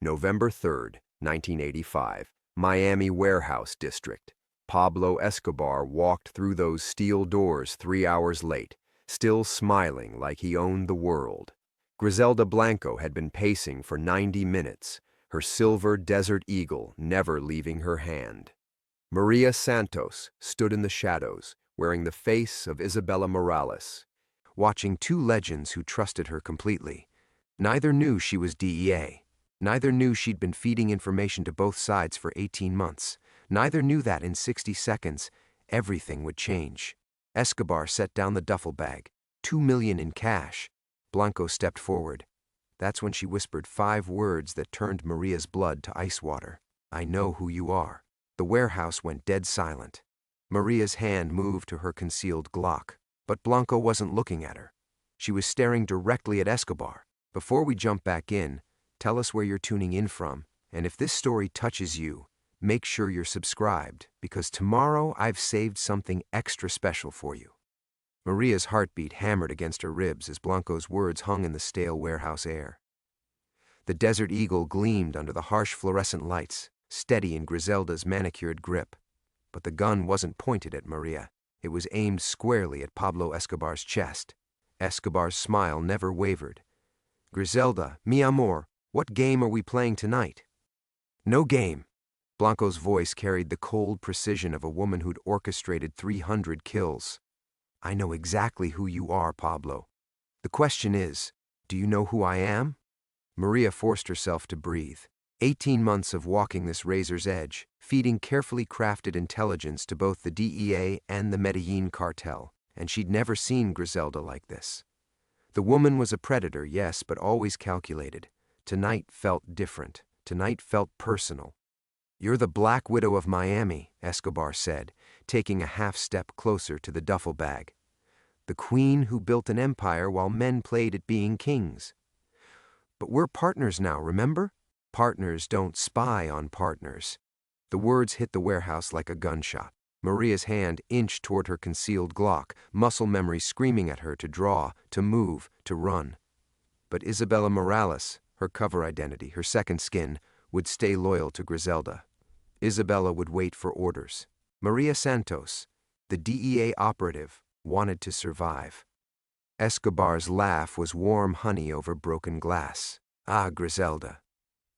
November 3rd, 1985, Miami Warehouse District. Pablo Escobar walked through those steel doors 3 hours late, still smiling like he owned the world. Griselda Blanco had been pacing for 90 minutes, her silver Desert Eagle never leaving her hand. Maria Santos stood in the shadows, wearing the face of Isabella Morales, watching two legends who trusted her completely. Neither knew she was DEA. Neither knew she'd been feeding information to both sides for 18 months. Neither knew that in 60 seconds, everything would change. Escobar set down the duffel bag. $2 million in cash. Blanco stepped forward. That's when she whispered 5 words that turned Maria's blood to ice water. I know who you are. The warehouse went dead silent. Maria's hand moved to her concealed Glock, but Blanco wasn't looking at her. She was staring directly at Escobar. Before we jump back in, tell us where you're tuning in from, and if this story touches you, make sure you're subscribed, because tomorrow I've saved something extra special for you. Maria's heartbeat hammered against her ribs as Blanco's words hung in the stale warehouse air. The Desert Eagle gleamed under the harsh fluorescent lights, steady in Griselda's manicured grip. But the gun wasn't pointed at Maria. It was aimed squarely at Pablo Escobar's chest. Escobar's smile never wavered. Griselda, mi amor, what game are we playing tonight? No game. Blanco's voice carried the cold precision of a woman who'd orchestrated 300 kills. I know exactly who you are, Pablo. The question is, do you know who I am? Maria forced herself to breathe. 18 months of walking this razor's edge, feeding carefully crafted intelligence to both the DEA and the Medellin cartel, and she'd never seen Griselda like this. The woman was a predator, yes, but always calculated. Tonight felt different. Tonight felt personal. You're the Black Widow of Miami, Escobar said, taking a half-step closer to the duffel bag. The queen who built an empire while men played at being kings. But we're partners now, remember? Partners don't spy on partners. The words hit the warehouse like a gunshot. Maria's hand inched toward her concealed Glock, muscle memory screaming at her to draw, to move, to run. But Isabella Morales, her cover identity, her second skin, would stay loyal to Griselda. Isabella would wait for orders. Maria Santos, the DEA operative, wanted to survive. Escobar's laugh was warm honey over broken glass. Ah, Griselda.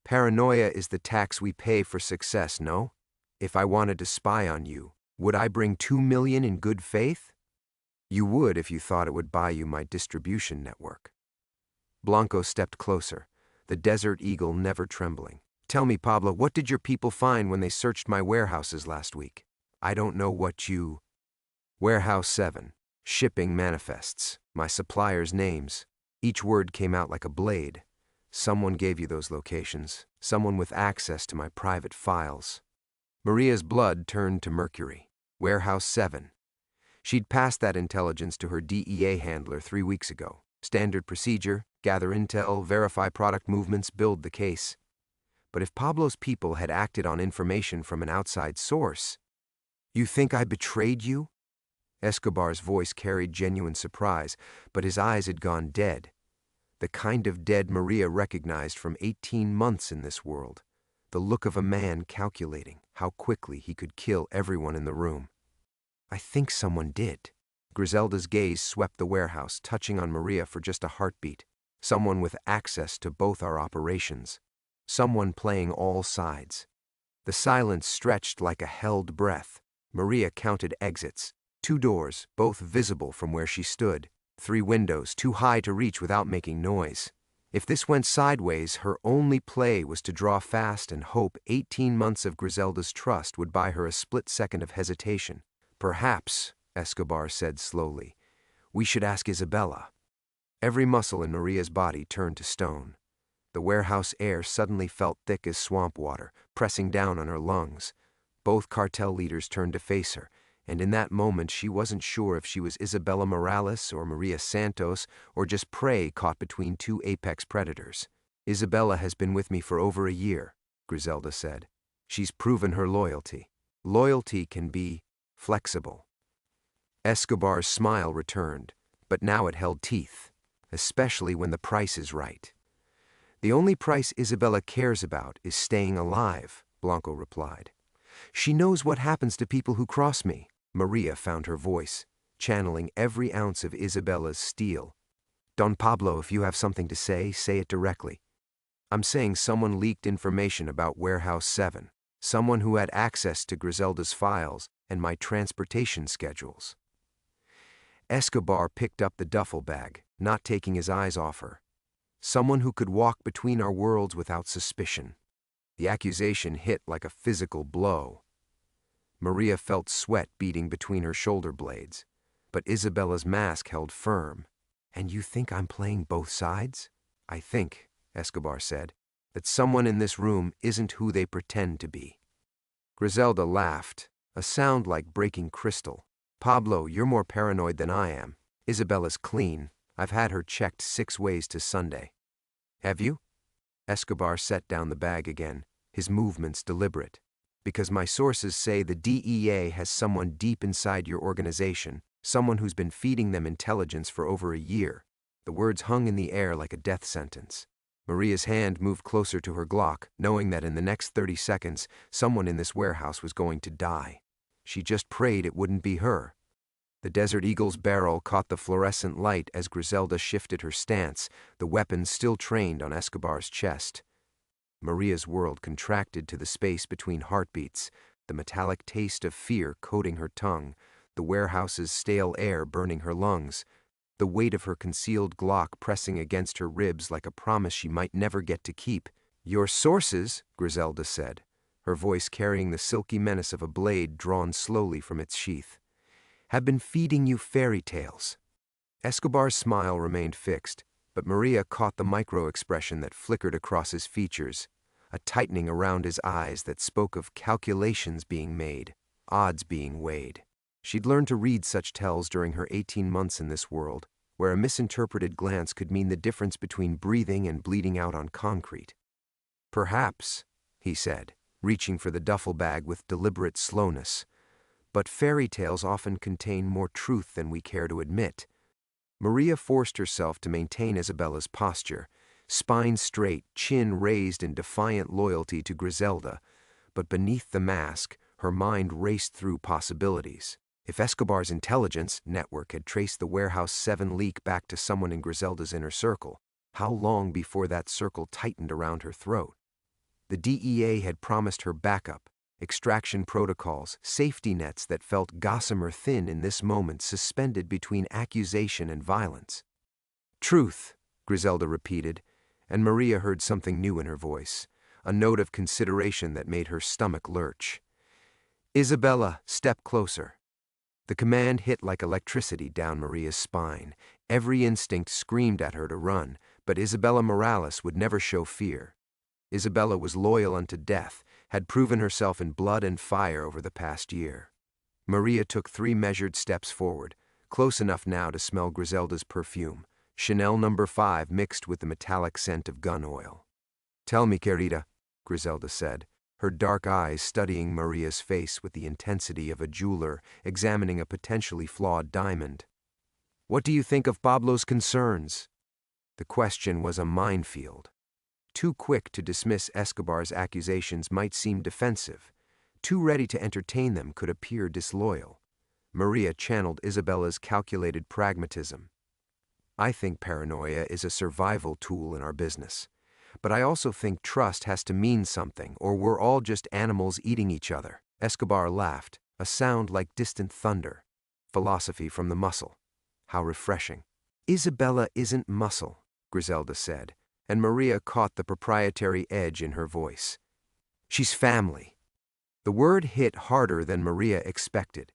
Paranoia is the tax we pay for success, no? If I wanted to spy on you, would I bring $2 million in good faith? You would if you thought it would buy you my distribution network. Blanco stepped closer, the Desert Eagle never trembling. Tell me, Pablo, what did your people find when they searched my warehouses last week? I don't know what you... Warehouse 7. Shipping manifests. My suppliers' names. Each word came out like a blade. Someone gave you those locations. Someone with access to my private files. Maria's blood turned to mercury. Warehouse 7. She'd passed that intelligence to her DEA handler 3 weeks ago. Standard procedure, gather intel, verify product movements, build the case. But if Pablo's people had acted on information from an outside source... You think I betrayed you? Escobar's voice carried genuine surprise, but his eyes had gone dead. The kind of dead Maria recognized from 18 months in this world. The look of a man calculating how quickly he could kill everyone in the room. I think someone did. Griselda's gaze swept the warehouse, touching on Maria for just a heartbeat. Someone with access to both our operations. Someone playing all sides. The silence stretched like a held breath. Maria counted exits. 2 doors, both visible from where she stood. 3 windows, too high to reach without making noise. If this went sideways, her only play was to draw fast and hope 18 months of Griselda's trust would buy her a split second of hesitation. Perhaps, Escobar said slowly, we should ask Isabella. Every muscle in Maria's body turned to stone. The warehouse air suddenly felt thick as swamp water, pressing down on her lungs. Both cartel leaders turned to face her, and in that moment she wasn't sure if she was Isabella Morales or Maria Santos or just prey caught between 2 apex predators. Isabella has been with me for over a year, Griselda said. She's proven her loyalty. Loyalty can be flexible. Escobar's smile returned, but now it held teeth, especially when the price is right. The only price Isabella cares about is staying alive, Blanco replied. She knows what happens to people who cross me. Maria found her voice, channeling every ounce of Isabella's steel. Don Pablo, if you have something to say it directly. I'm saying someone leaked information about Warehouse 7, someone who had access to Griselda's files and my transportation schedules. Escobar picked up the duffel bag, not taking his eyes off her. Someone who could walk between our worlds without suspicion. The accusation hit like a physical blow. Maria felt sweat beating between her shoulder blades, but Isabella's mask held firm. And you think I'm playing both sides? I think, Escobar said, that someone in this room isn't who they pretend to be. Griselda laughed, a sound like breaking crystal. Pablo, you're more paranoid than I am. Isabella's clean. I've had her checked 6 ways to Sunday. Have you? Escobar set down the bag again, his movements deliberate. Because my sources say the DEA has someone deep inside your organization, someone who's been feeding them intelligence for over a year. The words hung in the air like a death sentence. Maria's hand moved closer to her Glock, knowing that in the next 30 seconds, someone in this warehouse was going to die. She just prayed it wouldn't be her. The Desert Eagle's barrel caught the fluorescent light as Griselda shifted her stance, the weapon still trained on Escobar's chest. Maria's world contracted to the space between heartbeats, the metallic taste of fear coating her tongue, the warehouse's stale air burning her lungs, the weight of her concealed Glock pressing against her ribs like a promise she might never get to keep. Your sources, Griselda said, her voice carrying the silky menace of a blade drawn slowly from its sheath, have been feeding you fairy tales. Escobar's smile remained fixed, but Maria caught the micro-expression that flickered across his features, a tightening around his eyes that spoke of calculations being made, odds being weighed. She'd learned to read such tells during her 18 months in this world, where a misinterpreted glance could mean the difference between breathing and bleeding out on concrete. Perhaps, he said, reaching for the duffel bag with deliberate slowness, but fairy tales often contain more truth than we care to admit. Maria forced herself to maintain Isabella's posture, spine straight, chin raised in defiant loyalty to Griselda, but beneath the mask, her mind raced through possibilities. If Escobar's intelligence network had traced the Warehouse 7 leak back to someone in Griselda's inner circle, how long before that circle tightened around her throat? The DEA had promised her backup, extraction protocols, safety nets that felt gossamer thin in this moment suspended between accusation and violence. Truth, Griselda repeated, and Maria heard something new in her voice, a note of consideration that made her stomach lurch. Isabella, step closer. The command hit like electricity down Maria's spine. Every instinct screamed at her to run, but Isabella Morales would never show fear. Isabella was loyal unto death, had proven herself in blood and fire over the past year. Maria took 3 measured steps forward, close enough now to smell Griselda's perfume, Chanel No. 5 mixed with the metallic scent of gun oil. Tell me, querida, Griselda said, her dark eyes studying Maria's face with the intensity of a jeweler examining a potentially flawed diamond. What do you think of Pablo's concerns? The question was a minefield. Too quick to dismiss Escobar's accusations might seem defensive. Too ready to entertain them could appear disloyal. Maria channeled Isabella's calculated pragmatism. I think paranoia is a survival tool in our business. But I also think trust has to mean something, or we're all just animals eating each other. Escobar laughed, a sound like distant thunder. Philosophy from the muscle. How refreshing. Isabella isn't muscle, Griselda said, and Maria caught the proprietary edge in her voice. She's family. The word hit harder than Maria expected.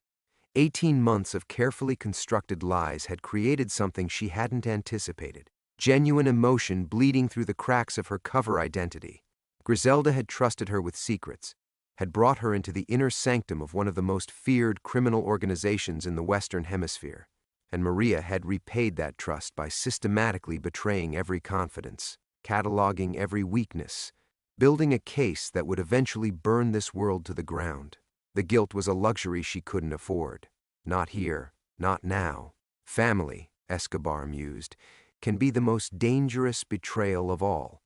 18 months of carefully constructed lies had created something she hadn't anticipated. Genuine emotion bleeding through the cracks of her cover identity. Griselda had trusted her with secrets, had brought her into the inner sanctum of one of the most feared criminal organizations in the Western Hemisphere, and Maria had repaid that trust by systematically betraying every confidence, cataloging every weakness, building a case that would eventually burn this world to the ground. The guilt was a luxury she couldn't afford. Not here, not now. Family, Escobar mused, can be the most dangerous betrayal of all.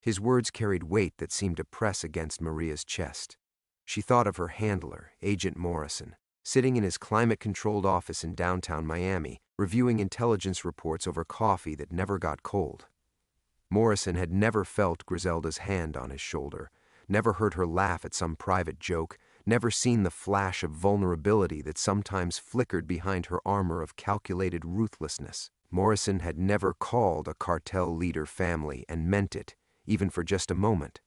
His words carried weight that seemed to press against Maria's chest. She thought of her handler, Agent Morrison, sitting in his climate-controlled office in downtown Miami, reviewing intelligence reports over coffee that never got cold. Morrison had never felt Griselda's hand on his shoulder, never heard her laugh at some private joke, never seen the flash of vulnerability that sometimes flickered behind her armor of calculated ruthlessness. Morrison had never called a cartel leader family and meant it, even for just a moment.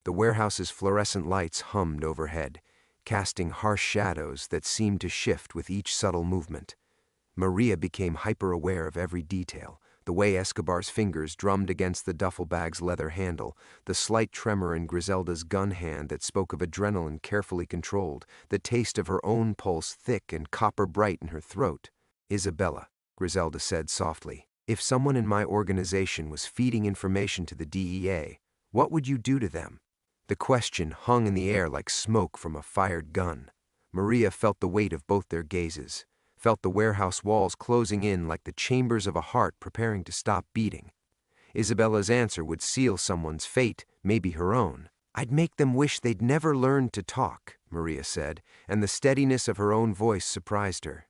The warehouse's fluorescent lights hummed overhead, casting harsh shadows that seemed to shift with each subtle movement. Maria became hyper-aware of every detail, the way Escobar's fingers drummed against the duffel bag's leather handle, the slight tremor in Griselda's gun hand that spoke of adrenaline carefully controlled, the taste of her own pulse thick and copper-bright in her throat. "Isabella," Griselda said softly, "if someone in my organization was feeding information to the DEA, what would you do to them?" The question hung in the air like smoke from a fired gun. Maria felt the weight of both their gazes, felt the warehouse walls closing in like the chambers of a heart preparing to stop beating. Isabella's answer would seal someone's fate, maybe her own. "I'd make them wish they'd never learned to talk," Maria said, and the steadiness of her own voice surprised her.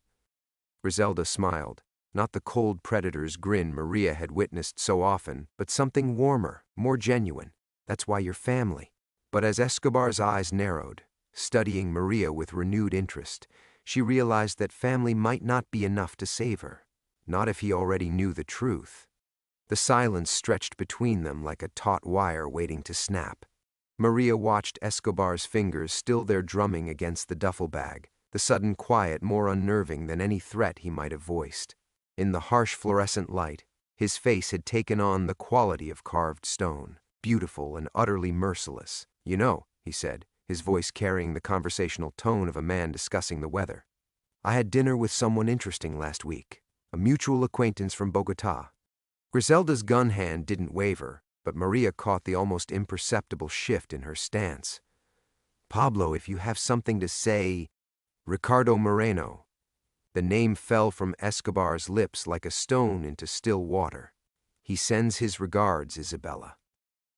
Griselda smiled, not the cold predator's grin Maria had witnessed so often, but something warmer, more genuine. "That's why you're family." But as Escobar's eyes narrowed, studying Maria with renewed interest, she realized that family might not be enough to save her, not if he already knew the truth. The silence stretched between them like a taut wire waiting to snap. Maria watched Escobar's fingers still their drumming against the duffel bag, the sudden quiet more unnerving than any threat he might have voiced. In the harsh fluorescent light, his face had taken on the quality of carved stone, beautiful and utterly merciless. "You know," he said, his voice carrying the conversational tone of a man discussing the weather, "I had dinner with someone interesting last week, a mutual acquaintance from Bogota." Griselda's gun hand didn't waver, but Maria caught the almost imperceptible shift in her stance. "Pablo, if you have something to say—" "Ricardo Moreno." The name fell from Escobar's lips like a stone into still water. "He sends his regards, Isabella."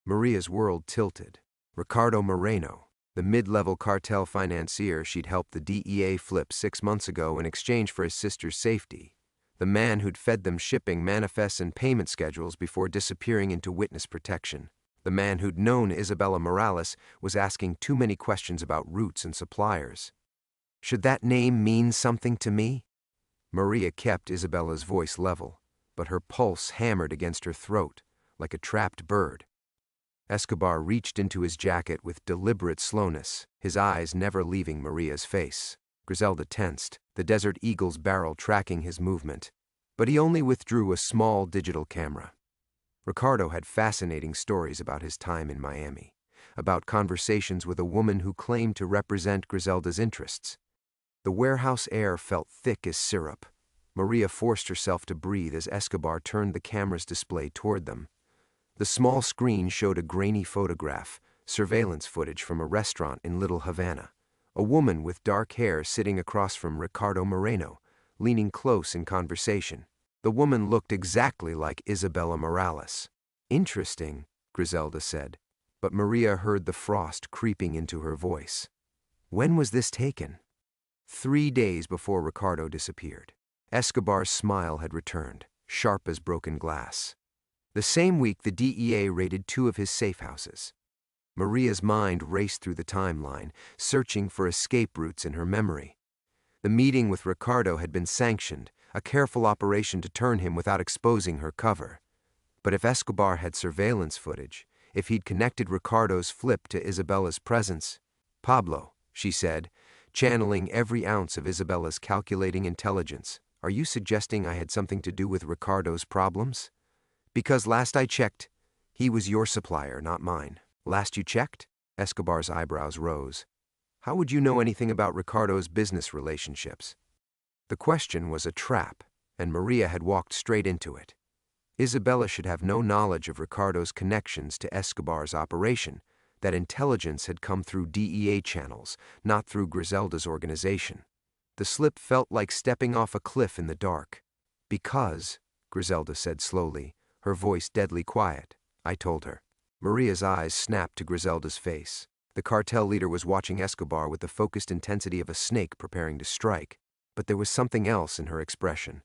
Maria's world tilted. Ricardo Moreno, the mid-level cartel financier she'd helped the DEA flip 6 months ago in exchange for his sister's safety. The man who'd fed them shipping manifests and payment schedules before disappearing into witness protection. The man who'd known Isabella Morales was asking too many questions about routes and suppliers. "Should that name mean something to me?" Maria kept Isabella's voice level, but her pulse hammered against her throat like a trapped bird. Escobar reached into his jacket with deliberate slowness, his eyes never leaving Maria's face. Griselda tensed, the Desert Eagle's barrel tracking his movement, but he only withdrew a small digital camera. Ricardo had fascinating stories about his time in Miami, about conversations with a woman who claimed to represent Griselda's interests. The warehouse air felt thick as syrup. Maria forced herself to breathe as Escobar turned the camera's display toward them. The small screen showed a grainy photograph, surveillance footage from a restaurant in Little Havana. A woman with dark hair sitting across from Ricardo Moreno, leaning close in conversation. The woman looked exactly like Isabella Morales. "Interesting," Griselda said, but Maria heard the frost creeping into her voice. "When was this taken?" 3 days before Ricardo disappeared. Escobar's smile had returned, sharp as broken glass. The same week, the DEA raided 2 of his safe houses. Maria's mind raced through the timeline, searching for escape routes in her memory. The meeting with Ricardo had been sanctioned, a careful operation to turn him without exposing her cover. But if Escobar had surveillance footage, if he'd connected Ricardo's flip to Isabella's presence— "Pablo," she said, channeling every ounce of Isabella's calculating intelligence, "are you suggesting I had something to do with Ricardo's problems? Because last I checked, he was your supplier, not mine." "Last you checked?" Escobar's eyebrows rose. "How would you know anything about Ricardo's business relationships?" The question was a trap, and Maria had walked straight into it. Isabella should have no knowledge of Ricardo's connections to Escobar's operation. That intelligence had come through DEA channels, not through Griselda's organization. The slip felt like stepping off a cliff in the dark. "Because," Griselda said slowly, her voice deadly quiet, "I told her." Maria's eyes snapped to Griselda's face. The cartel leader was watching Escobar with the focused intensity of a snake preparing to strike, but there was something else in her expression,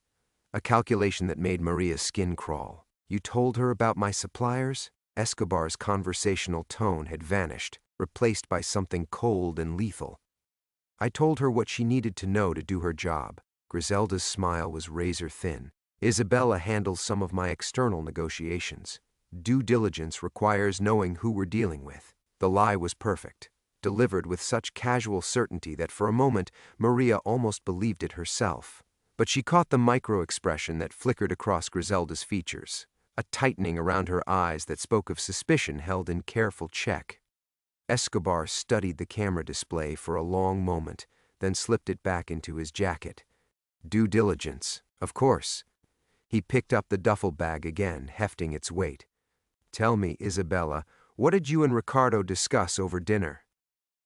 a calculation that made Maria's skin crawl. "You told her about my suppliers?" Escobar's conversational tone had vanished, replaced by something cold and lethal. "I told her what she needed to know to do her job." Griselda's smile was razor thin. "Isabella handles some of my external negotiations. Due diligence requires knowing who we're dealing with." The lie was perfect, delivered with such casual certainty that for a moment Maria almost believed it herself. But she caught the micro-expression that flickered across Griselda's features, a tightening around her eyes that spoke of suspicion held in careful check. Escobar studied the camera display for a long moment, then slipped it back into his jacket. Due diligence, of course. He picked up the duffel bag again, hefting its weight. "Tell me, Isabella, what did you and Ricardo discuss over dinner?"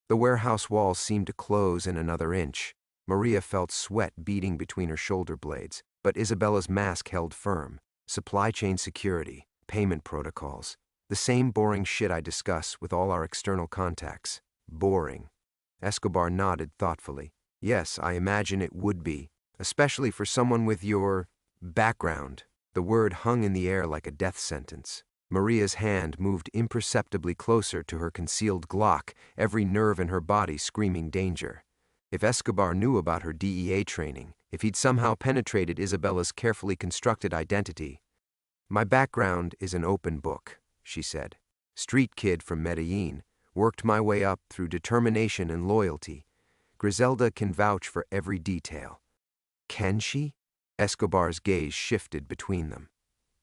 The warehouse walls seemed to close in another inch. Maria felt sweat beading between her shoulder blades, but Isabella's mask held firm. "Supply chain security, payment protocols, the same boring shit I discuss with all our external contacts." Boring. Escobar nodded thoughtfully. "Yes, I imagine it would be, especially for someone with your background." The word hung in the air like a death sentence. Maria's hand moved imperceptibly closer to her concealed Glock, every nerve in her body screaming danger. If Escobar knew about her DEA training, if he'd somehow penetrated Isabella's carefully constructed identity. "My background is an open book," she said. "Street kid from Medellin, worked my way up through determination and loyalty. Griselda can vouch for every detail." "Can she?" Escobar's gaze shifted between them.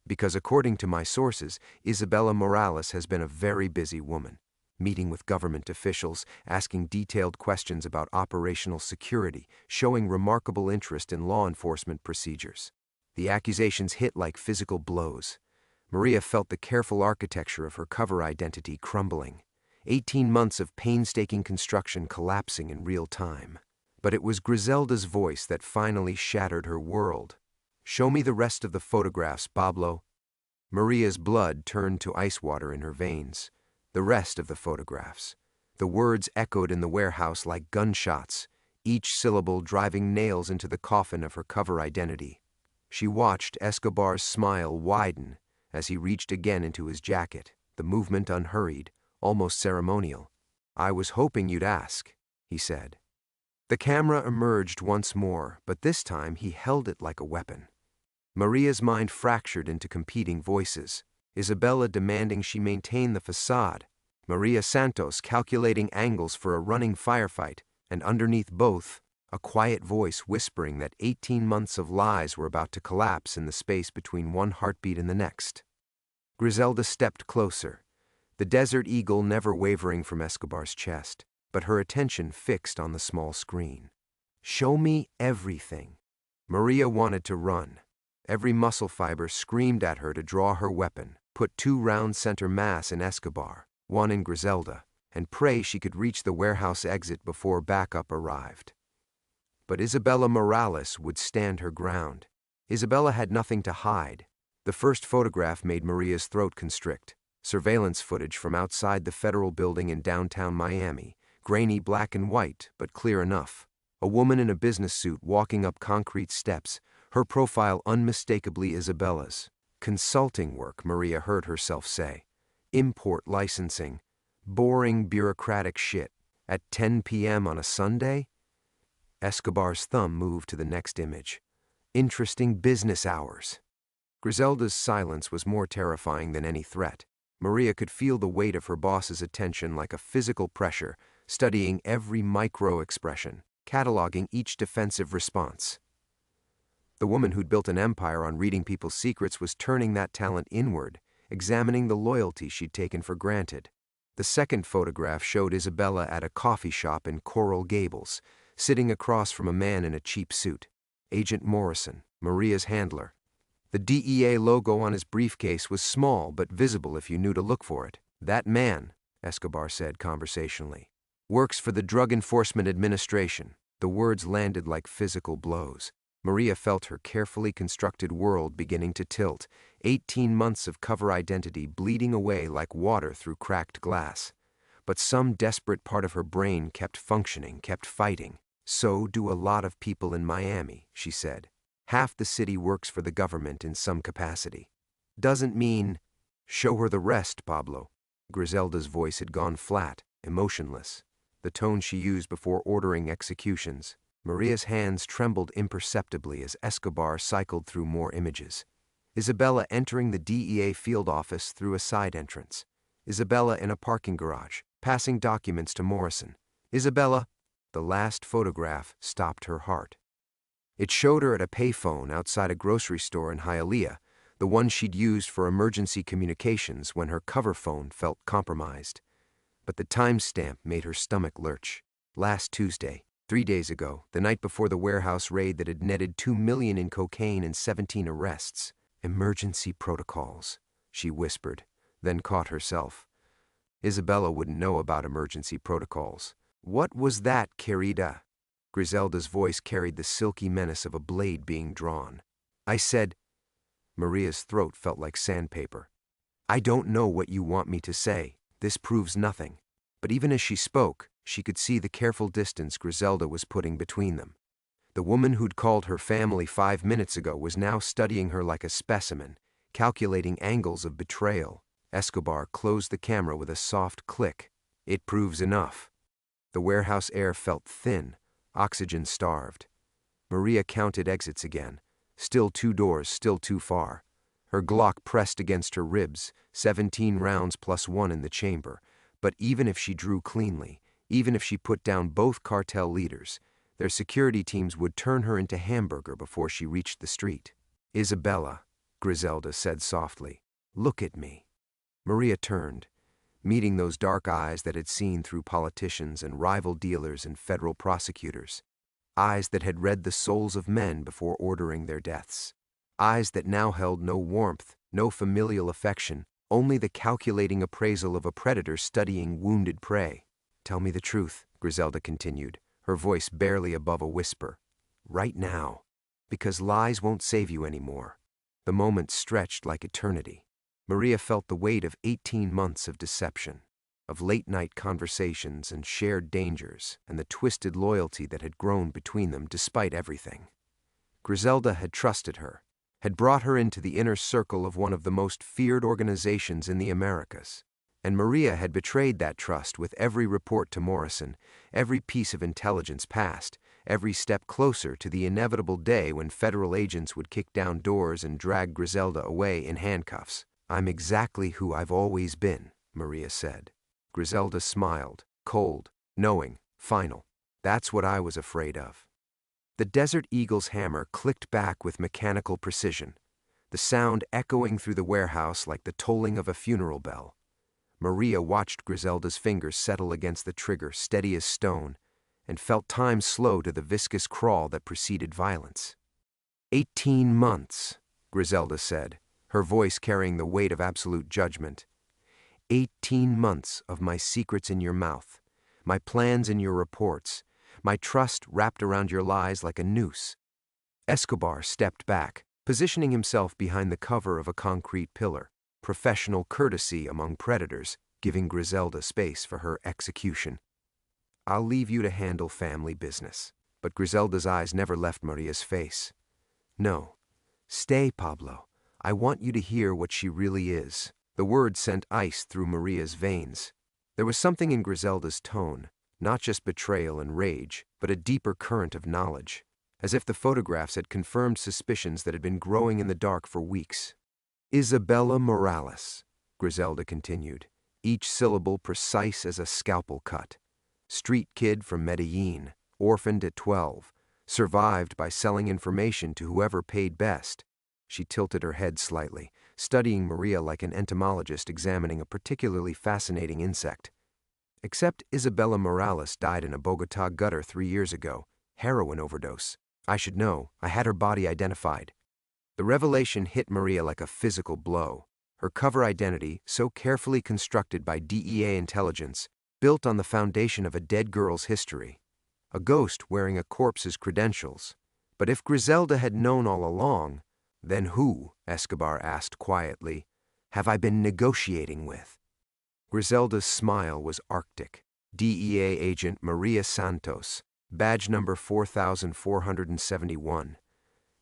"Because according to my sources, Isabella Morales has been a very busy woman, meeting with government officials, asking detailed questions about operational security, showing remarkable interest in law enforcement procedures." The accusations hit like physical blows. Maria felt the careful architecture of her cover identity crumbling. 18 months of painstaking construction collapsing in real time. But it was Griselda's voice that finally shattered her world. "Show me the rest of the photographs, Pablo." Maria's blood turned to ice water in her veins. The rest of the photographs. The words echoed in the warehouse like gunshots, each syllable driving nails into the coffin of her cover identity. She watched Escobar's smile widen as he reached again into his jacket, the movement unhurried, almost ceremonial. "I was hoping you'd ask," he said. The camera emerged once more, but this time he held it like a weapon. Maria's mind fractured into competing voices. Isabella demanding she maintain the facade, Maria Santos calculating angles for a running firefight, and underneath both, a quiet voice whispering that 18 months of lies were about to collapse in the space between one heartbeat and the next. Griselda stepped closer, the Desert Eagle never wavering from Escobar's chest, but her attention fixed on the small screen. "Show me everything." Maria wanted to run. Every muscle fiber screamed at her to draw her weapon, put 2 rounds center mass in Escobar, 1 in Griselda, and pray she could reach the warehouse exit before backup arrived. But Isabella Morales would stand her ground. Isabella had nothing to hide. The first photograph made Maria's throat constrict. Surveillance footage from outside the federal building in downtown Miami, grainy black and white, but clear enough. A woman in a business suit walking up concrete steps, her profile unmistakably Isabella's. Consulting work, Maria heard herself say. Import licensing. Boring bureaucratic shit. At 10 p.m. on a Sunday? Escobar's thumb moved to the next image. Interesting business hours. Griselda's silence was more terrifying than any threat. Maria could feel the weight of her boss's attention like a physical pressure, studying every micro-expression, cataloging each defensive response. The woman who'd built an empire on reading people's secrets was turning that talent inward, examining the loyalty she'd taken for granted. The second photograph showed Isabella at a coffee shop in Coral Gables, sitting across from a man in a cheap suit. Agent Morrison, Maria's handler. The DEA logo on his briefcase was small but visible if you knew to look for it. "That man," Escobar said conversationally, "works for the Drug Enforcement Administration." The words landed like physical blows. Maria felt her carefully constructed world beginning to tilt, 18 months of cover identity bleeding away like water through cracked glass. But some desperate part of her brain kept functioning, kept fighting. So do a lot of people in Miami, she said. Half the city works for the government in some capacity. Doesn't mean, show her the rest, Pablo. Griselda's voice had gone flat, emotionless, the tone she used before ordering executions. Maria's hands trembled imperceptibly as Escobar cycled through more images. Isabella entering the DEA field office through a side entrance. Isabella in a parking garage, passing documents to Morrison. Isabella. The last photograph stopped her heart. It showed her at a payphone outside a grocery store in Hialeah, the one she'd used for emergency communications when her cover phone felt compromised. But the timestamp made her stomach lurch. Last Tuesday, 3 days ago, the night before the warehouse raid that had netted $2 million in cocaine and 17 arrests. Emergency protocols, she whispered, then caught herself. Isabella wouldn't know about emergency protocols. What was that, querida? Griselda's voice carried the silky menace of a blade being drawn. I said. Maria's throat felt like sandpaper. I don't know what you want me to say. This proves nothing. But even as she spoke, she could see the careful distance Griselda was putting between them. The woman who'd called her family 5 minutes ago was now studying her like a specimen, calculating angles of betrayal. Escobar closed the camera with a soft click. It proves enough. The warehouse air felt thin, oxygen-starved. Maria counted exits again. Still 2 doors, still too far. Her Glock pressed against her ribs, 17 rounds plus 1 in the chamber. But even if she drew cleanly, even if she put down both cartel leaders, their security teams would turn her into hamburger before she reached the street. Isabella, Griselda said softly, look at me. Maria turned, meeting those dark eyes that had seen through politicians and rival dealers and federal prosecutors. Eyes that had read the souls of men before ordering their deaths. Eyes that now held no warmth, no familial affection, only the calculating appraisal of a predator studying wounded prey. Tell me the truth, Griselda continued, her voice barely above a whisper. Right now. Because lies won't save you anymore. The moment stretched like eternity. Maria felt the weight of 18 months of deception, of late-night conversations and shared dangers, and the twisted loyalty that had grown between them despite everything. Griselda had trusted her, had brought her into the inner circle of one of the most feared organizations in the Americas. And Maria had betrayed that trust with every report to Morrison, every piece of intelligence passed, every step closer to the inevitable day when federal agents would kick down doors and drag Griselda away in handcuffs. I'm exactly who I've always been, Maria said. Griselda smiled, cold, knowing, final. That's what I was afraid of. The Desert Eagle's hammer clicked back with mechanical precision, the sound echoing through the warehouse like the tolling of a funeral bell. Maria watched Griselda's fingers settle against the trigger, steady as stone, and felt time slow to the viscous crawl that preceded violence. 18 months, Griselda said, her voice carrying the weight of absolute judgment. 18 months of my secrets in your mouth, my plans in your reports, my trust wrapped around your lies like a noose. Escobar stepped back, positioning himself behind the cover of a concrete pillar, professional courtesy among predators, giving Griselda space for her execution. I'll leave you to handle family business. But Griselda's eyes never left Maria's face. No. Stay, Pablo. I want you to hear what she really is. The words sent ice through Maria's veins. There was something in Griselda's tone, not just betrayal and rage, but a deeper current of knowledge, as if the photographs had confirmed suspicions that had been growing in the dark for weeks. Isabella Morales, Griselda continued, each syllable precise as a scalpel cut. Street kid from Medellin, orphaned at 12, survived by selling information to whoever paid best. She tilted her head slightly, studying Maria like an entomologist examining a particularly fascinating insect. Except Isabella Morales died in a Bogotá gutter 3 years ago, heroin overdose. I should know, I had her body identified. The revelation hit Maria like a physical blow. Her cover identity, so carefully constructed by DEA intelligence, built on the foundation of a dead girl's history. A ghost wearing a corpse's credentials. But if Griselda had known all along, then who, Escobar asked quietly, have I been negotiating with? Griselda's smile was arctic. DEA agent Maria Santos, badge number 4471.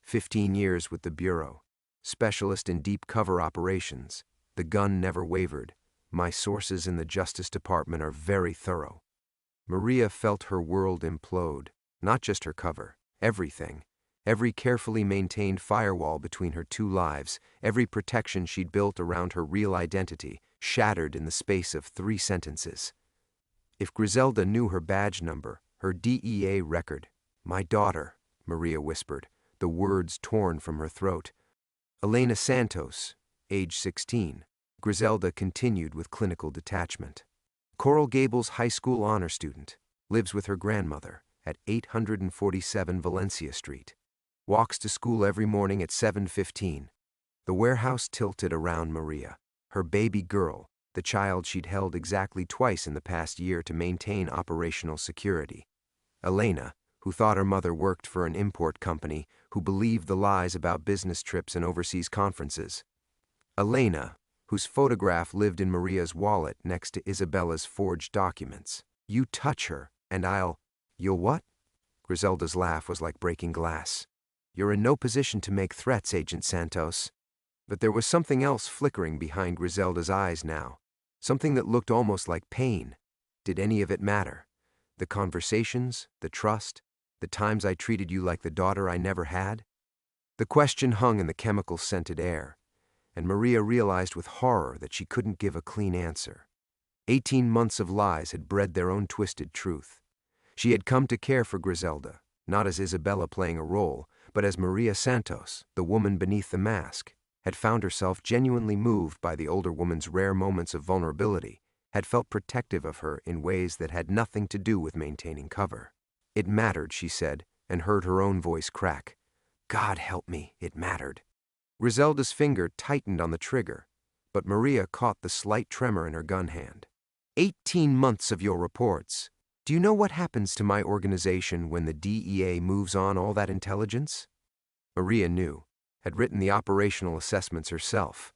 15 years with the Bureau. Specialist in deep cover operations. The gun never wavered. My sources in the Justice Department are very thorough. Maria felt her world implode. Not just her cover. Everything. Every carefully maintained firewall between her two lives, every protection she'd built around her real identity, shattered in the space of 3 sentences. If Griselda knew her badge number, her DEA record, "My daughter," Maria whispered, the words torn from her throat. Elena Santos, age 16. Griselda continued with clinical detachment. Coral Gables High School honor student, lives with her grandmother at 847 Valencia Street. Walks to school every morning at 7:15. The warehouse tilted around Maria, her baby girl, the child she'd held exactly twice in the past year to maintain operational security. Elena, who thought her mother worked for an import company, who believed the lies about business trips and overseas conferences. Elena, whose photograph lived in Maria's wallet next to Isabella's forged documents. You touch her, and You'll what? Griselda's laugh was like breaking glass. You're in no position to make threats, Agent Santos. But there was something else flickering behind Griselda's eyes now. Something that looked almost like pain. Did any of it matter? The conversations, the trust, the times I treated you like the daughter I never had? The question hung in the chemical-scented air, and Maria realized with horror that she couldn't give a clean answer. 18 months of lies had bred their own twisted truth. She had come to care for Griselda, not as Isabella playing a role, but as Maria Santos, the woman beneath the mask, had found herself genuinely moved by the older woman's rare moments of vulnerability, had felt protective of her in ways that had nothing to do with maintaining cover. It mattered, she said, and heard her own voice crack. God help me, it mattered. Griselda's finger tightened on the trigger, but Maria caught the slight tremor in her gun hand. 18 months of your reports. Do you know what happens to my organization when the DEA moves on all that intelligence? Maria knew, had written the operational assessments herself.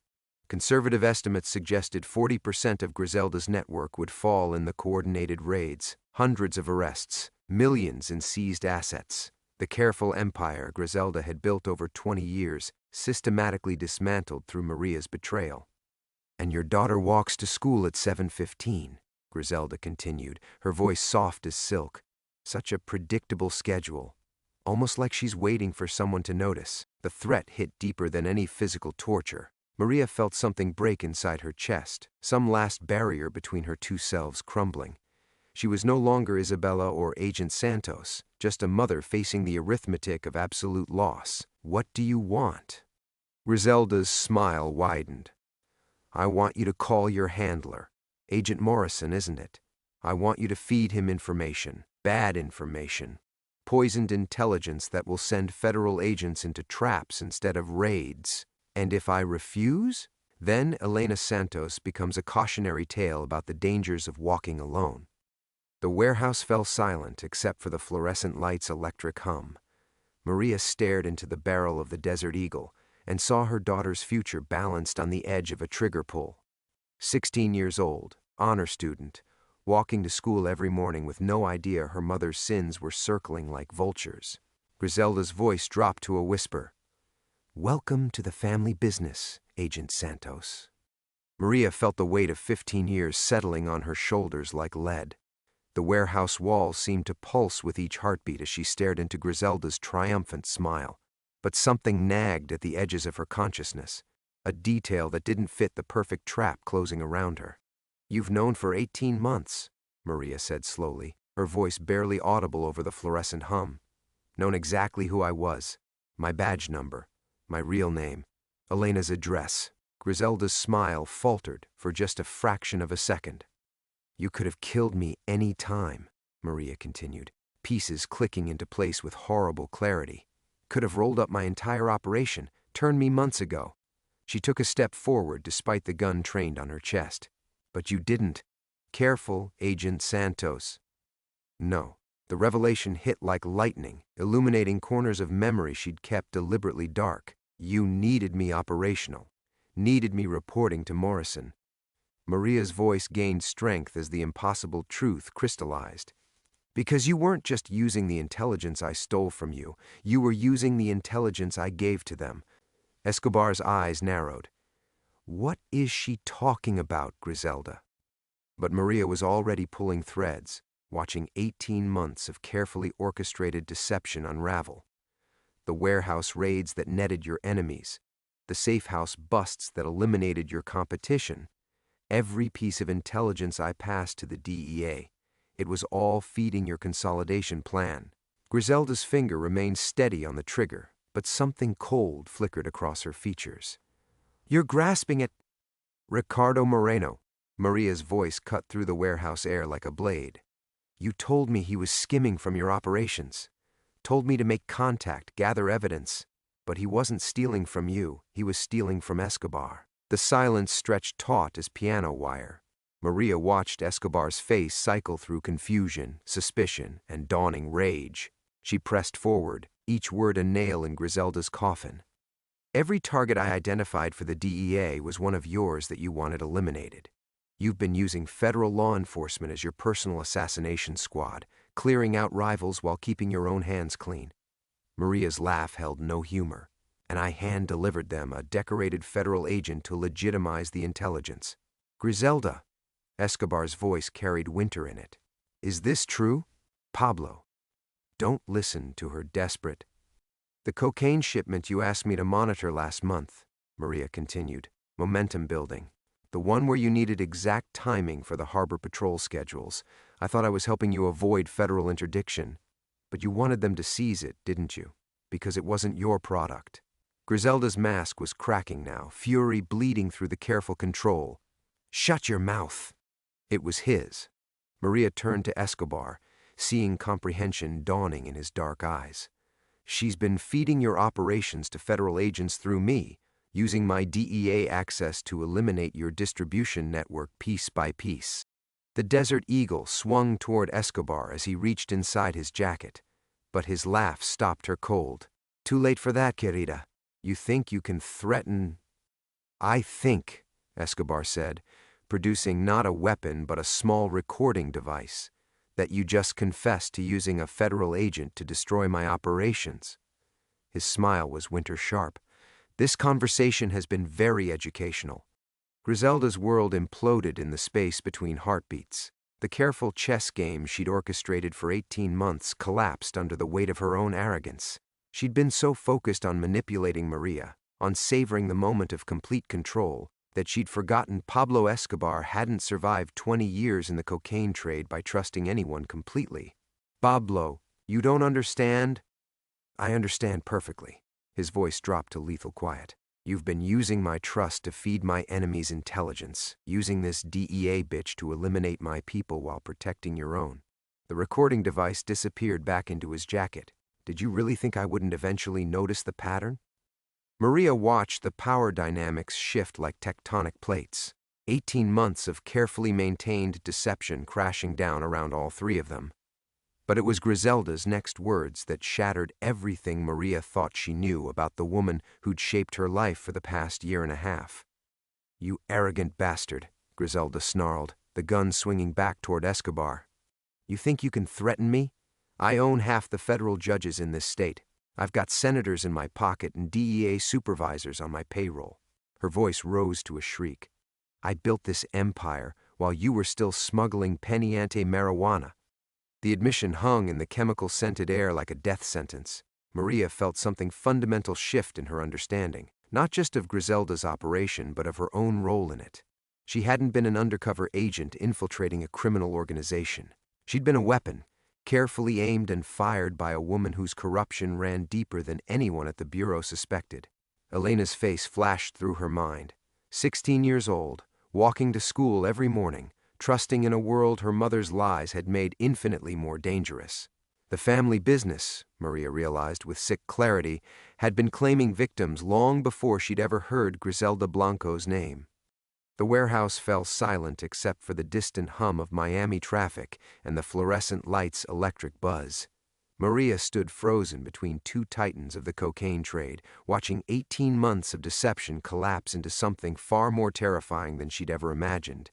Conservative estimates suggested 40% of Griselda's network would fall in the coordinated raids, hundreds of arrests, millions in seized assets. The careful empire Griselda had built over 20 years, systematically dismantled through Maria's betrayal. And your daughter walks to school at 7:15. Griselda continued, her voice soft as silk. Such a predictable schedule. Almost like she's waiting for someone to notice. The threat hit deeper than any physical torture. Maria felt something break inside her chest, some last barrier between her two selves crumbling. She was no longer Isabella or Agent Santos, just a mother facing the arithmetic of absolute loss. What do you want? Griselda's smile widened. I want you to call your handler. Agent Morrison, isn't it? I want you to feed him information, bad information, poisoned intelligence that will send federal agents into traps instead of raids. And if I refuse, then Elena Santos becomes a cautionary tale about the dangers of walking alone. The warehouse fell silent except for the fluorescent light's electric hum. Maria stared into the barrel of the Desert Eagle and saw her daughter's future balanced on the edge of a trigger pull. 16 years old, honor student, walking to school every morning with no idea her mother's sins were circling like vultures. Griselda's voice dropped to a whisper. Welcome to the family business, Agent Santos. Maria felt the weight of 15 years settling on her shoulders like lead. The warehouse walls seemed to pulse with each heartbeat as she stared into Griselda's triumphant smile. But something nagged at the edges of her consciousness, a detail that didn't fit the perfect trap closing around her. You've known for 18 months, Maria said slowly, her voice barely audible over the fluorescent hum. Known exactly who I was, my badge number, my real name, Elena's address. Griselda's smile faltered for just a fraction of a second. You could have killed me any time, Maria continued, pieces clicking into place with horrible clarity. Could have rolled up my entire operation, turned me months ago. She took a step forward despite the gun trained on her chest. But you didn't. Careful, Agent Santos. No, The revelation hit like lightning, illuminating corners of memory she'd kept deliberately dark. You needed me operational. Needed me reporting to Morrison. Maria's voice gained strength as the impossible truth crystallized. Because you weren't just using the intelligence I stole from you, you were using the intelligence I gave to them. Escobar's eyes narrowed. What is she talking about, Griselda? But Maria was already pulling threads, watching 18 months of carefully orchestrated deception unravel. The warehouse raids that netted your enemies, the safe house busts that eliminated your competition. Every piece of intelligence I passed to the DEA, it was all feeding your consolidation plan. Griselda's finger remained steady on the trigger, but something cold flickered across her features. You're grasping at Ricardo Moreno. Maria's voice cut through the warehouse air like a blade. You told me he was skimming from your operations. Told me to make contact, gather evidence. But he wasn't stealing from you, he was stealing from Escobar. The silence stretched taut as piano wire. Maria watched Escobar's face cycle through confusion, suspicion, and dawning rage. She pressed forward, each word a nail in Griselda's coffin. Every target I identified for the DEA was one of yours that you wanted eliminated. You've been using federal law enforcement as your personal assassination squad, clearing out rivals while keeping your own hands clean. Maria's laugh held no humor, and I hand-delivered them a decorated federal agent to legitimize the intelligence. Griselda, Escobar's voice carried winter in it. Is this true? Pablo. Don't listen to her desperate. The cocaine shipment you asked me to monitor last month, Maria continued, momentum building. The one where you needed exact timing for the harbor patrol schedules. I thought I was helping you avoid federal interdiction. But you wanted them to seize it, didn't you? Because it wasn't your product. Griselda's mask was cracking now, fury bleeding through the careful control. Shut your mouth. It was his. Maria turned to Escobar, seeing comprehension dawning in his dark eyes. She's been feeding your operations to federal agents through me, using my DEA access to eliminate your distribution network piece by piece. The Desert Eagle swung toward Escobar as he reached inside his jacket, but his laugh stopped her cold. Too late for that, querida. You think you can threaten... I think, Escobar said, producing not a weapon but a small recording device, that you just confessed to using a federal agent to destroy my operations. His smile was winter sharp. This conversation has been very educational. Griselda's world imploded in the space between heartbeats. The careful chess game she'd orchestrated for 18 months collapsed under the weight of her own arrogance. She'd been so focused on manipulating Maria, on savoring the moment of complete control, that she'd forgotten Pablo Escobar hadn't survived 20 years in the cocaine trade by trusting anyone completely. Pablo, you don't understand? I understand perfectly. His voice dropped to lethal quiet. You've been using my trust to feed my enemy's intelligence, using this DEA bitch to eliminate my people while protecting your own. The recording device disappeared back into his jacket. Did you really think I wouldn't eventually notice the pattern? Maria watched the power dynamics shift like tectonic plates. 18 months of carefully maintained deception crashing down around all three of them. But it was Griselda's next words that shattered everything Maria thought she knew about the woman who'd shaped her life for the past year and a half. You arrogant bastard, Griselda snarled, the gun swinging back toward Escobar. You think you can threaten me? I own half the federal judges in this state. I've got senators in my pocket and DEA supervisors on my payroll. Her voice rose to a shriek. I built this empire while you were still smuggling peniente marijuana. The admission hung in the chemical-scented air like a death sentence. Maria felt something fundamental shift in her understanding, not just of Griselda's operation, but of her own role in it. She hadn't been an undercover agent infiltrating a criminal organization. She'd been a weapon, carefully aimed and fired by a woman whose corruption ran deeper than anyone at the Bureau suspected. Elena's face flashed through her mind. 16 years old, walking to school every morning, trusting in a world her mother's lies had made infinitely more dangerous. The family business, Maria realized with sick clarity, had been claiming victims long before she'd ever heard Griselda Blanco's name. The warehouse fell silent except for the distant hum of Miami traffic and the fluorescent light's electric buzz. Maria stood frozen between two titans of the cocaine trade, watching 18 months of deception collapse into something far more terrifying than she'd ever imagined.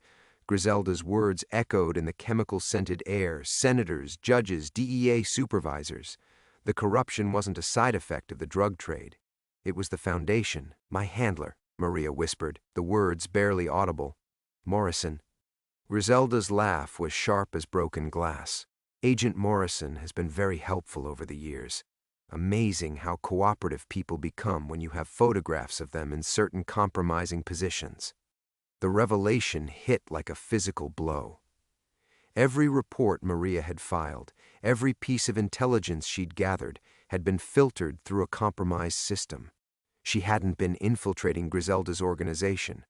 Griselda's words echoed in the chemical-scented air: senators, judges, DEA supervisors. The corruption wasn't a side effect of the drug trade. It was the foundation. "My handler," Maria whispered, the words barely audible. "Morrison." Griselda's laugh was sharp as broken glass. "Agent Morrison has been very helpful over the years. Amazing how cooperative people become when you have photographs of them in certain compromising positions." The revelation hit like a physical blow. Every report Maria had filed, every piece of intelligence she'd gathered, had been filtered through a compromised system. She hadn't been infiltrating Griselda's organization.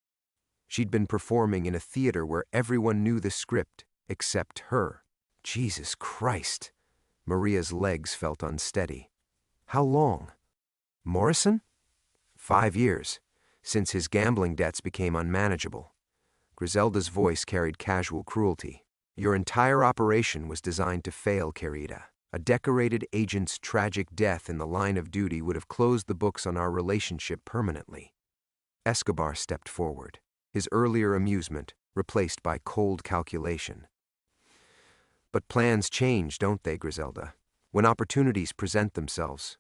She'd been performing in a theater where everyone knew the script except her. Jesus Christ! Maria's legs felt unsteady. How long? Morrison? 5 years, since his gambling debts became unmanageable. Griselda's voice carried casual cruelty. "Your entire operation was designed to fail, querida. A decorated agent's tragic death in the line of duty would have closed the books on our relationship permanently." Escobar stepped forward, his earlier amusement replaced by cold calculation. "But plans change, don't they, Griselda? When opportunities present themselves."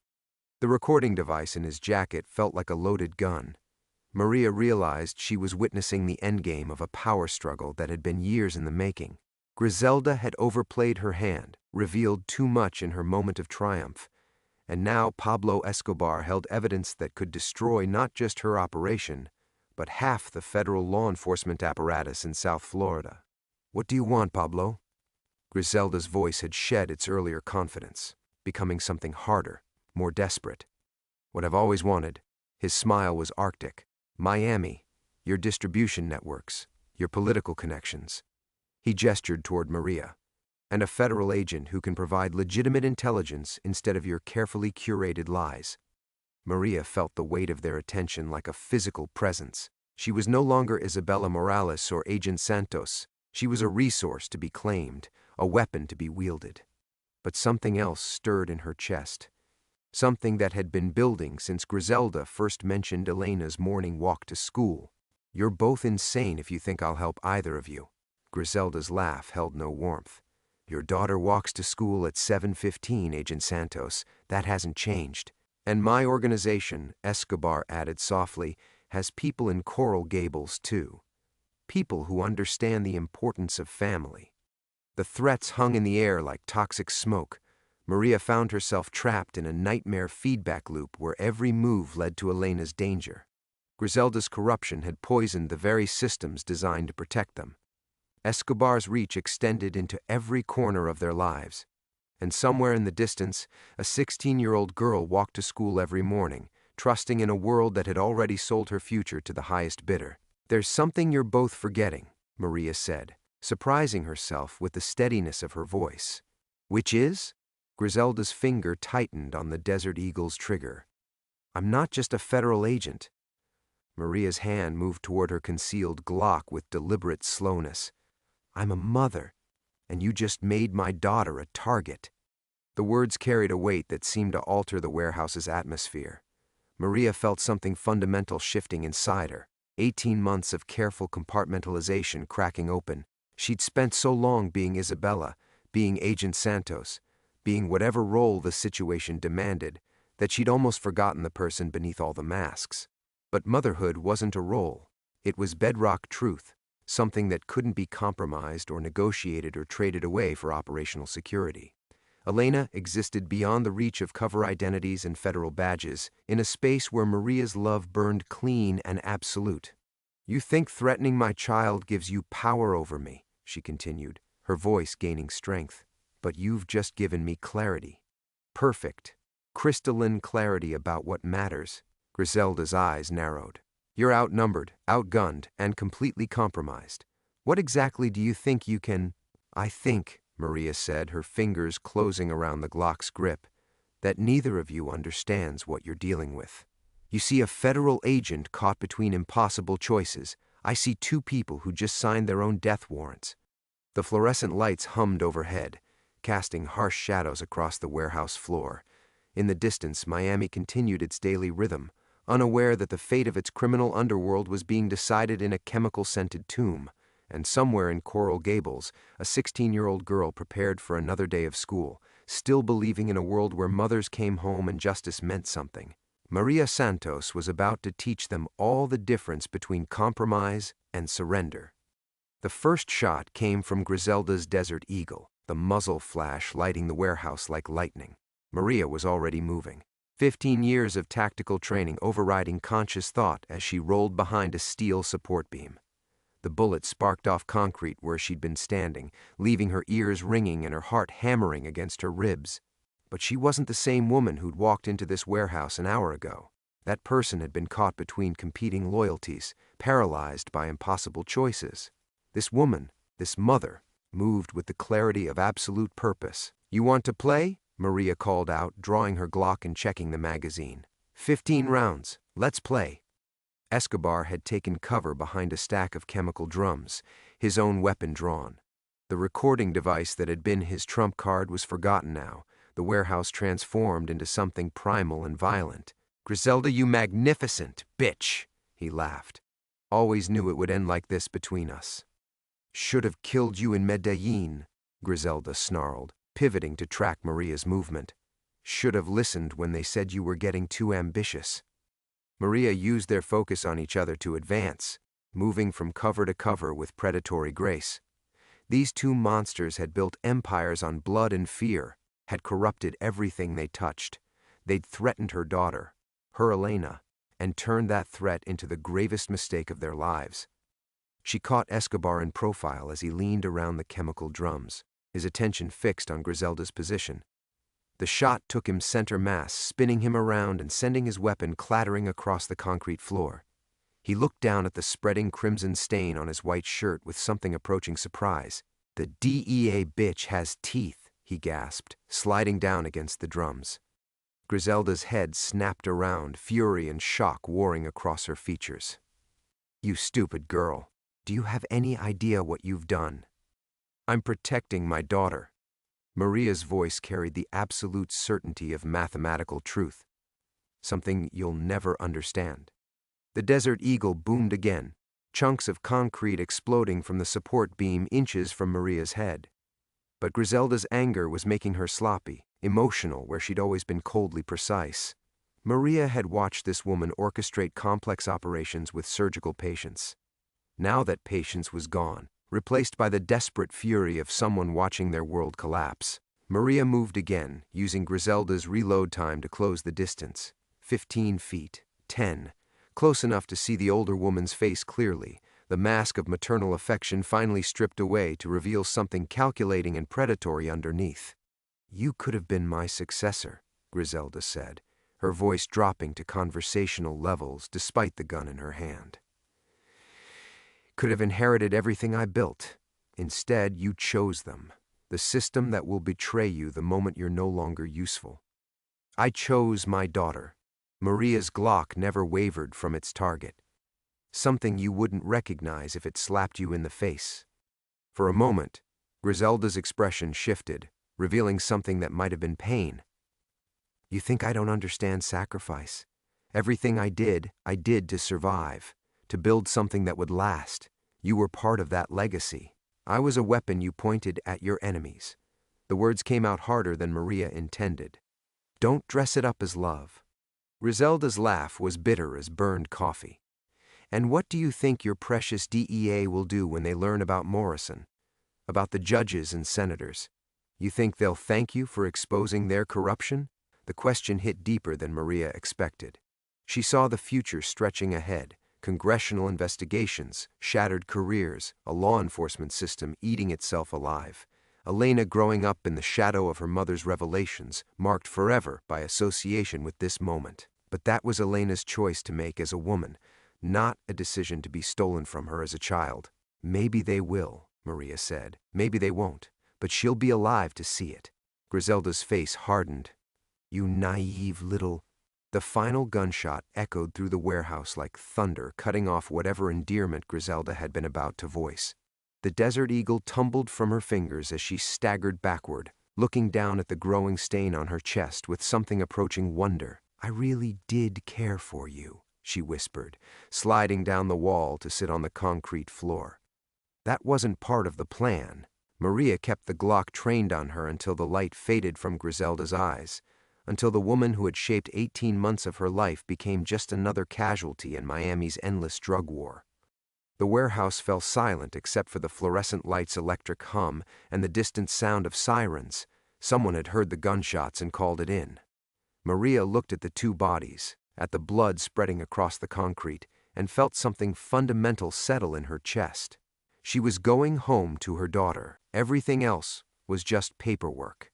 The recording device in his jacket felt like a loaded gun. Maria realized she was witnessing the endgame of a power struggle that had been years in the making. Griselda had overplayed her hand, revealed too much in her moment of triumph, and now Pablo Escobar held evidence that could destroy not just her operation, but half the federal law enforcement apparatus in South Florida. "What do you want, Pablo?" Griselda's voice had shed its earlier confidence, becoming something harder, more desperate. "What I've always wanted." His smile was arctic. "Miami, your distribution networks, your political connections." He gestured toward Maria. "And a federal agent who can provide legitimate intelligence instead of your carefully curated lies." Maria felt the weight of their attention like a physical presence. She was no longer Isabella Morales or Agent Santos. She was a resource to be claimed, a weapon to be wielded. But something else stirred in her chest. Something that had been building since Griselda first mentioned Elena's morning walk to school. "You're both insane if you think I'll help either of you." Griselda's laugh held no warmth. "Your daughter walks to school at 7:15, Agent Santos. That hasn't changed. And my organization," Escobar added softly, "has people in Coral Gables, too. People who understand the importance of family." The threats hung in the air like toxic smoke. Maria found herself trapped in a nightmare feedback loop where every move led to Elena's danger. Griselda's corruption had poisoned the very systems designed to protect them. Escobar's reach extended into every corner of their lives. And somewhere in the distance, a 16-year-old girl walked to school every morning, trusting in a world that had already sold her future to the highest bidder. "There's something you're both forgetting," Maria said, surprising herself with the steadiness of her voice. "Which is?" Griselda's finger tightened on the Desert Eagle's trigger. "I'm not just a federal agent." Maria's hand moved toward her concealed Glock with deliberate slowness. "I'm a mother, and you just made my daughter a target." The words carried a weight that seemed to alter the warehouse's atmosphere. Maria felt something fundamental shifting inside her. 18 months of careful compartmentalization cracking open. She'd spent so long being Isabella, being Agent Santos, being whatever role the situation demanded, that she'd almost forgotten the person beneath all the masks. But motherhood wasn't a role. It was bedrock truth, something that couldn't be compromised or negotiated or traded away for operational security. Elena existed beyond the reach of cover identities and federal badges, in a space where Maria's love burned clean and absolute. "You think threatening my child gives you power over me," she continued, her voice gaining strength. "But you've just given me clarity. Perfect, crystalline clarity about what matters." Griselda's eyes narrowed. "You're outnumbered, outgunned, and completely compromised. What exactly do you think you can—" "I think," Maria said, her fingers closing around the Glock's grip, "that neither of you understands what you're dealing with. You see, a federal agent caught between impossible choices. I see two people who just signed their own death warrants." The fluorescent lights hummed overhead, casting harsh shadows across the warehouse floor. In the distance, Miami continued its daily rhythm, unaware that the fate of its criminal underworld was being decided in a chemical-scented tomb. And somewhere in Coral Gables, a 16-year-old girl prepared for another day of school, still believing in a world where mothers came home and justice meant something. Maria Santos was about to teach them all the difference between compromise and surrender. The first shot came from Griselda's Desert Eagle, the muzzle flash lighting the warehouse like lightning. Maria was already moving. 15 years of tactical training overriding conscious thought as she rolled behind a steel support beam. The bullet sparked off concrete where she'd been standing, leaving her ears ringing and her heart hammering against her ribs. But she wasn't the same woman who'd walked into this warehouse an hour ago. That person had been caught between competing loyalties, paralyzed by impossible choices. This woman, this mother, moved with the clarity of absolute purpose. "You want to play?" Maria called out, drawing her Glock and checking the magazine. 15 rounds. Let's play." Escobar had taken cover behind a stack of chemical drums, his own weapon drawn. The recording device that had been his trump card was forgotten now, the warehouse transformed into something primal and violent. "Griselda, you magnificent bitch," he laughed. "Always knew it would end like this between us." "Should have killed you in Medellin," Griselda snarled, pivoting to track Maria's movement. "Should have listened when they said you were getting too ambitious." Maria used their focus on each other to advance, moving from cover to cover with predatory grace. These two monsters had built empires on blood and fear, had corrupted everything they touched. They'd threatened her daughter, her Elena, and turned that threat into the gravest mistake of their lives. She caught Escobar in profile as he leaned around the chemical drums, his attention fixed on Griselda's position. The shot took him center mass, spinning him around and sending his weapon clattering across the concrete floor. He looked down at the spreading crimson stain on his white shirt with something approaching surprise. "The DEA bitch has teeth," he gasped, sliding down against the drums. Griselda's head snapped around, fury and shock warring across her features. "You stupid girl. Do you have any idea what you've done?" "I'm protecting my daughter." Maria's voice carried the absolute certainty of mathematical truth, something you'll never understand. The Desert Eagle boomed again, chunks of concrete exploding from the support beam inches from Maria's head. But Griselda's anger was making her sloppy, emotional where she'd always been coldly precise. Maria had watched this woman orchestrate complex operations with surgical patience. Now that patience was gone, replaced by the desperate fury of someone watching their world collapse. Maria moved again, using Griselda's reload time to close the distance. 15 feet, 10, close enough to see the older woman's face clearly, the mask of maternal affection finally stripped away to reveal something calculating and predatory underneath. "You could have been my successor," Griselda said, her voice dropping to conversational levels despite the gun in her hand. "Could have inherited everything I built. Instead, you chose them, the system that will betray you the moment you're no longer useful. I chose my daughter." Maria's Glock never wavered from its target, something you wouldn't recognize if it slapped you in the face. For a moment, Griselda's expression shifted, revealing something that might have been pain. "You think I don't understand sacrifice? Everything I did to survive, to build something that would last. You were part of that legacy. I was a weapon you pointed at your enemies." The words came out harder than Maria intended. "Don't dress it up as love." Griselda's laugh was bitter as burned coffee. "And what do you think your precious DEA will do when they learn about Morrison? About the judges and senators? You think they'll thank you for exposing their corruption?" The question hit deeper than Maria expected. She saw the future stretching ahead, congressional investigations, shattered careers, a law enforcement system eating itself alive. Elena growing up in the shadow of her mother's revelations, marked forever by association with this moment. But that was Elena's choice to make as a woman, not a decision to be stolen from her as a child. "Maybe they will," Maria said. "Maybe they won't, but she'll be alive to see it." Griselda's face hardened. "You naive little..." The final gunshot echoed through the warehouse like thunder, cutting off whatever endearment Griselda had been about to voice. The Desert Eagle tumbled from her fingers as she staggered backward, looking down at the growing stain on her chest with something approaching wonder. "I really did care for you," she whispered, sliding down the wall to sit on the concrete floor. That wasn't part of the plan. Maria kept the Glock trained on her until the light faded from Griselda's eyes, until the woman who had shaped 18 months of her life became just another casualty in Miami's endless drug war. The warehouse fell silent except for the fluorescent light's electric hum and the distant sound of sirens. Someone had heard the gunshots and called it in. Maria looked at the two bodies, at the blood spreading across the concrete, and felt something fundamental settle in her chest. She was going home to her daughter. Everything else was just paperwork.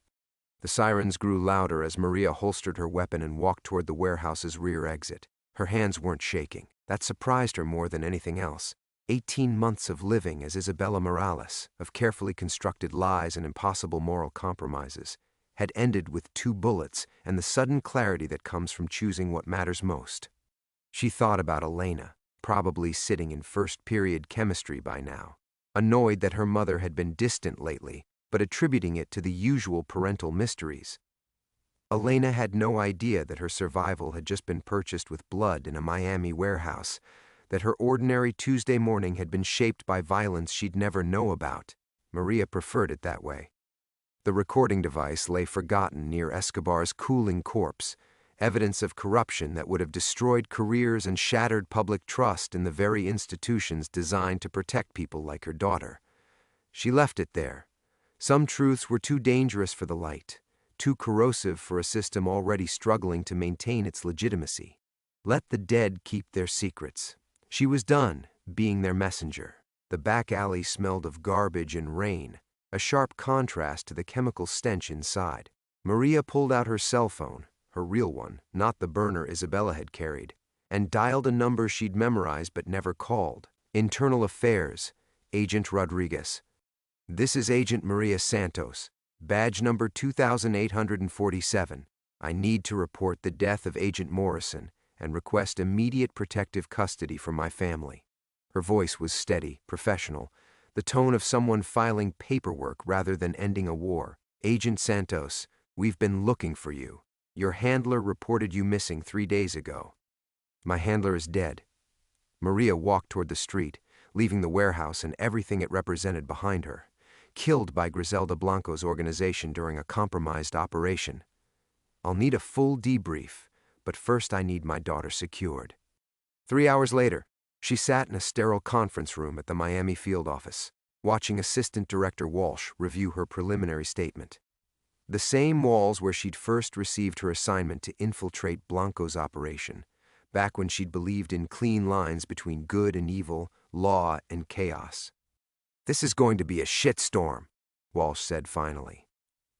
The sirens grew louder as Maria holstered her weapon and walked toward the warehouse's rear exit. Her hands weren't shaking. That surprised her more than anything else. 18 months of living as Isabella Morales, of carefully constructed lies and impossible moral compromises, had ended with 2 bullets and the sudden clarity that comes from choosing what matters most. She thought about Elena, probably sitting in first period chemistry by now, annoyed that her mother had been distant lately, but attributing it to the usual parental mysteries. Elena had no idea that her survival had just been purchased with blood in a Miami warehouse, that her ordinary Tuesday morning had been shaped by violence she'd never know about. Maria preferred it that way. The recording device lay forgotten near Escobar's cooling corpse, evidence of corruption that would have destroyed careers and shattered public trust in the very institutions designed to protect people like her daughter. She left it there. Some truths were too dangerous for the light, too corrosive for a system already struggling to maintain its legitimacy. Let the dead keep their secrets. She was done being their messenger. The back alley smelled of garbage and rain, a sharp contrast to the chemical stench inside. Maria pulled out her cell phone, her real one, not the burner Isabella had carried, and dialed a number she'd memorized but never called. Internal Affairs, Agent Rodriguez. "This is Agent Maria Santos, badge number 2847. I need to report the death of Agent Morrison and request immediate protective custody for my family." Her voice was steady, professional, the tone of someone filing paperwork rather than ending a war. "Agent Santos, we've been looking for you. Your handler reported you missing 3 days ago." "My handler is dead." Maria walked toward the street, leaving the warehouse and everything it represented behind her. Killed by Griselda Blanco's organization during a compromised operation. "I'll need a full debrief, but first I need my daughter secured." 3 hours later, she sat in a sterile conference room at the Miami field office, watching Assistant Director Walsh review her preliminary statement. The same walls where she'd first received her assignment to infiltrate Blanco's operation, back when she'd believed in clean lines between good and evil, law and chaos. "This is going to be a shitstorm," Walsh said finally.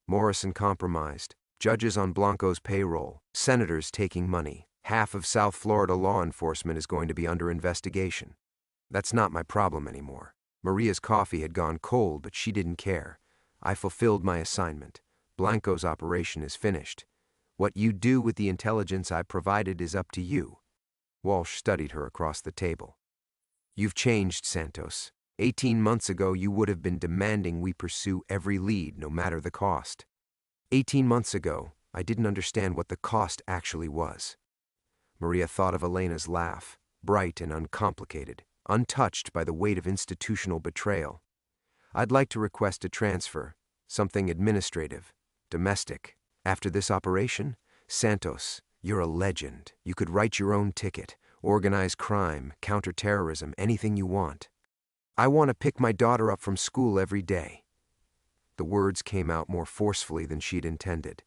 Morrison compromised, judges on Blanco's payroll, senators taking money. Half of South Florida law enforcement is going to be under investigation. That's not my problem anymore. Maria's coffee had gone cold, but she didn't care. I fulfilled my assignment. Blanco's operation is finished. What you do with the intelligence I provided is up to you. Walsh studied her across the table. "You've changed, Santos. 18 months ago, you would have been demanding we pursue every lead, no matter the cost. 18 months ago, I didn't understand what the cost actually was." Maria thought of Elena's laugh, bright and uncomplicated, untouched by the weight of institutional betrayal. "I'd like to request a transfer, something administrative, domestic. After this operation, Santos, you're a legend. You could write your own ticket, organize crime, counter-terrorism, anything you want. I want to pick my daughter up from school every day." The words came out more forcefully than she'd intended.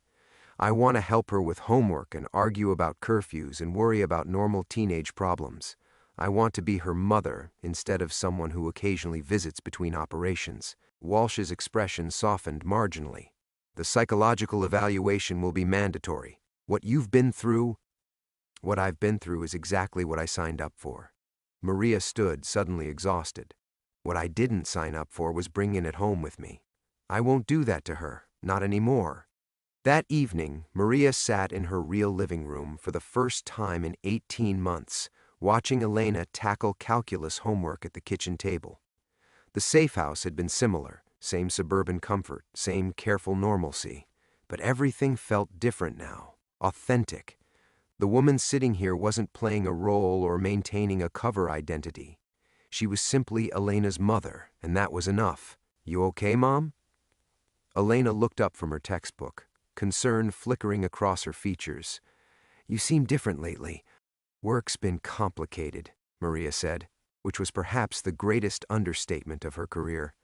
"I want to help her with homework and argue about curfews and worry about normal teenage problems. I want to be her mother instead of someone who occasionally visits between operations." Walsh's expression softened marginally. "The psychological evaluation will be mandatory. What you've been through..." "What I've been through is exactly what I signed up for." Maria stood, suddenly exhausted. "What I didn't sign up for was bringing it home with me. I won't do that to her, not anymore." That evening, Maria sat in her real living room for the first time in 18 months, watching Elena tackle calculus homework at the kitchen table. The safe house had been similar, same suburban comfort, same careful normalcy. But everything felt different now, authentic. The woman sitting here wasn't playing a role or maintaining a cover identity. She was simply Elena's mother, and that was enough. "You okay, Mom?" Elena looked up from her textbook, concern flickering across her features. "You seem different lately." "Work's been complicated," Maria said, which was perhaps the greatest understatement of her career.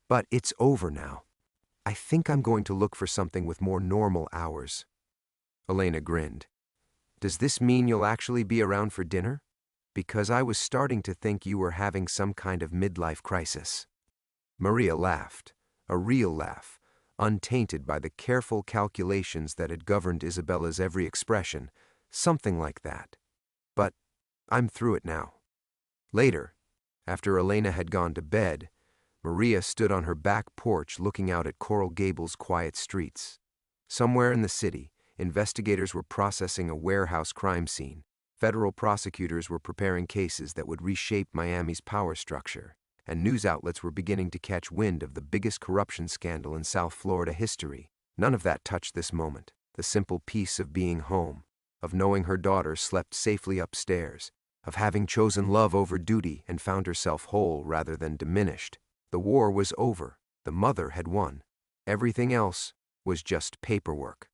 "But it's over now. I think I'm going to look for something with more normal hours." Elena grinned. "Does this mean you'll actually be around for dinner? Because I was starting to think you were having some kind of midlife crisis." Maria laughed, a real laugh, untainted by the careful calculations that had governed Isabella's every expression, something like that. "But I'm through it now." Later, after Elena had gone to bed, Maria stood on her back porch looking out at Coral Gables' quiet streets. Somewhere in the city, investigators were processing a warehouse crime scene. Federal prosecutors were preparing cases that would reshape Miami's power structure, and news outlets were beginning to catch wind of the biggest corruption scandal in South Florida history. None of that touched this moment, the simple peace of being home, of knowing her daughter slept safely upstairs, of having chosen love over duty and found herself whole rather than diminished. The war was over. The mother had won. Everything else was just paperwork.